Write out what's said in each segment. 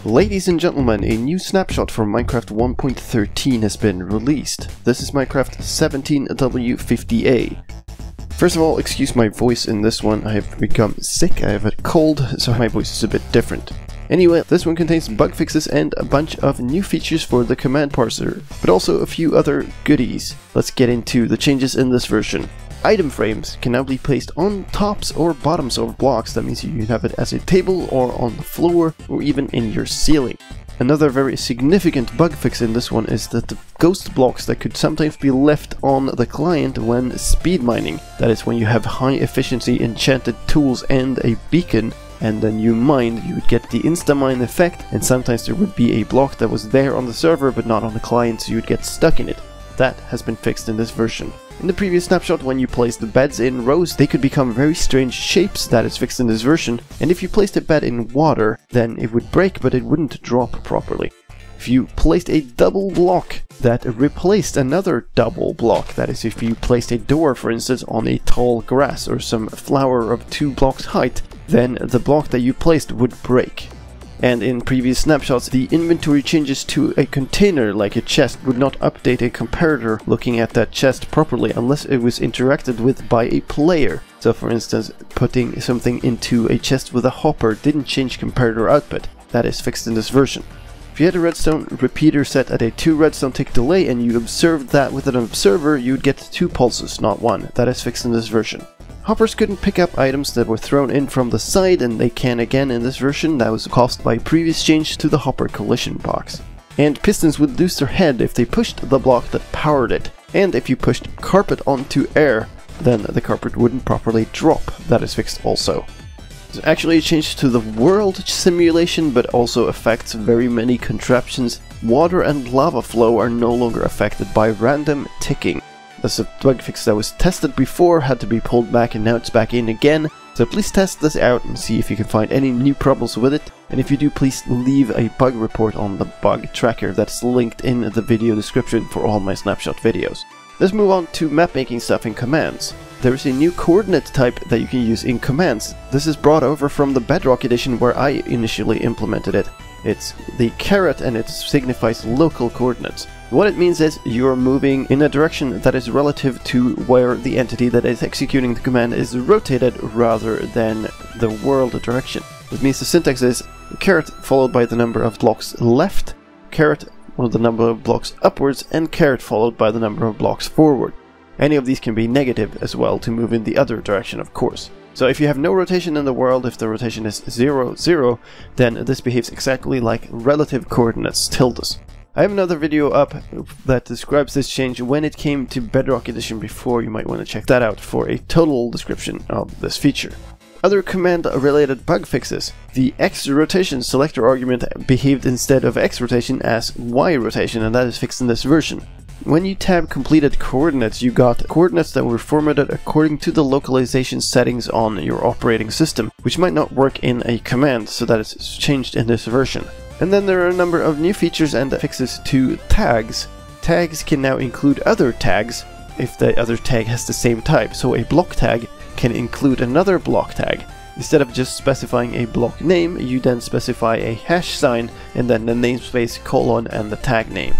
Ladies and gentlemen, a new snapshot for Minecraft 1.13 has been released. This is Minecraft 17w50a. First of all, excuse my voice in this one, I have become sick, I have a cold, so my voice is a bit different. Anyway, this one contains bug fixes and a bunch of new features for the command parser, but also a few other goodies. Let's get into the changes in this version. Item frames can now be placed on tops or bottoms of blocks. That means you can have it as a table or on the floor or even in your ceiling. Another very significant bug fix in this one is that the ghost blocks that could sometimes be left on the client when speed mining, that is when you have high efficiency enchanted tools and a beacon, and then you mined, you would get the insta-mine effect, and sometimes there would be a block that was there on the server but not on the client, so you would get stuck in it. That has been fixed in this version. In the previous snapshot, when you placed the beds in rows, they could become very strange shapes. That is fixed in this version, and if you placed a bed in water, then it would break but it wouldn't drop properly. If you placed a double block that replaced another double block, that is if you placed a door for instance on a tall grass or some flower of 2 blocks height, then the block that you placed would break. And in previous snapshots, the inventory changes to a container like a chest would not update a comparator looking at that chest properly unless it was interacted with by a player. So for instance, putting something into a chest with a hopper didn't change comparator output. That is fixed in this version. If you had a redstone repeater set at a 2 redstone tick delay and you observed that with an observer, you'd get 2 pulses, not 1. That is fixed in this version. Hoppers couldn't pick up items that were thrown in from the side, and they can again in this version. That was caused by previous change to the hopper collision box. And pistons would lose their head if they pushed the block that powered it. And if you pushed carpet onto air, then the carpet wouldn't properly drop. That is fixed also. There's actually a change to the world simulation, but also affects very many contraptions. Water and lava flow are no longer affected by random ticking. That's a bug fix that was tested before, had to be pulled back, and now it's back in again. So please test this out and see if you can find any new problems with it. And if you do, please leave a bug report on the bug tracker that's linked in the video description for all my snapshot videos. Let's move on to map making stuff in commands. There is a new coordinate type that you can use in commands. This is brought over from the Bedrock edition where I initially implemented it. It's the caret and it signifies local coordinates. What it means is you're moving in a direction that is relative to where the entity that is executing the command is rotated rather than the world direction. It means the syntax is caret followed by the number of blocks left, caret or the number of blocks upwards, and caret followed by the number of blocks forward. Any of these can be negative as well to move in the other direction, of course. So if you have no rotation in the world, if the rotation is 0, 0, then this behaves exactly like relative coordinates tildes. I have another video up that describes this change when it came to Bedrock Edition before. You might want to check that out for a total description of this feature. Other command-related bug fixes. The X rotation selector argument behaved instead of X rotation as Y rotation, and that is fixed in this version. When you tab completed coordinates, you got coordinates that were formatted according to the localization settings on your operating system, which might not work in a command, so that is changed in this version. And then there are a number of new features and fixes to tags. Tags can now include other tags if the other tag has the same type, so a block tag can include another block tag. Instead of just specifying a block name, you then specify a hash sign and then the namespace colon and the tag name.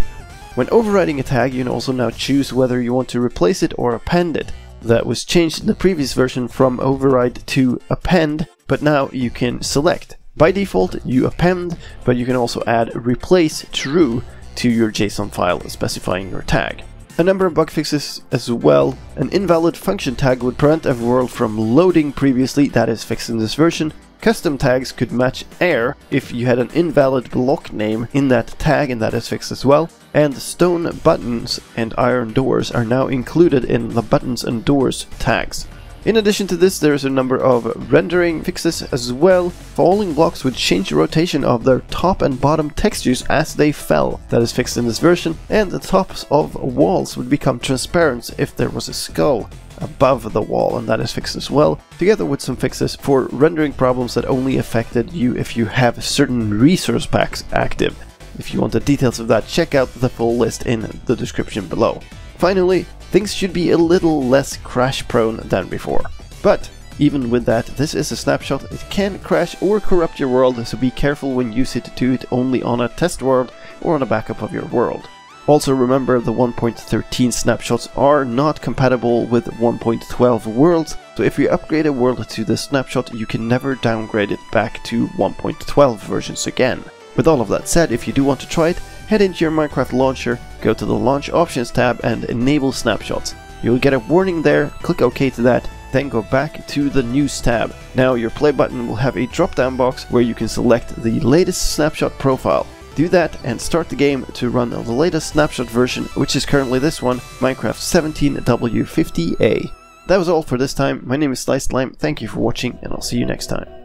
When overriding a tag, you can also now choose whether you want to replace it or append it. That was changed in the previous version from override to append, but now you can select. By default, you append, but you can also add replace true to your JSON file specifying your tag. A number of bug fixes as well. An invalid function tag would prevent a world from loading previously. That is fixed in this version. Custom tags could match air if you had an invalid block name in that tag, and that is fixed as well. And stone buttons and iron doors are now included in the buttons and doors tags. In addition to this, there is a number of rendering fixes as well. Falling blocks would change the rotation of their top and bottom textures as they fell. That is fixed in this version. And the tops of walls would become transparent if there was a skull above the wall, and that is fixed as well, together with some fixes for rendering problems that only affected you if you have certain resource packs active. If you want the details of that, check out the full list in the description below. Finally, things should be a little less crash prone than before. But Even with that, this is a snapshot. It can crash or corrupt your world, so be careful when you use it to do it only on a test world or on a backup of your world. Also remember, the 1.13 snapshots are not compatible with 1.12 worlds, so if you upgrade a world to this snapshot, you can never downgrade it back to 1.12 versions again. With all of that said, if you do want to try it, head into your Minecraft launcher, go to the Launch Options tab and enable snapshots. You'll get a warning there, click OK to that, then go back to the News tab. Now your play button will have a drop-down box where you can select the latest snapshot profile. Do that and start the game to run the latest snapshot version, which is currently this one, Minecraft 17w50a. That was all for this time. My name is slicedlime, thank you for watching, and I'll see you next time.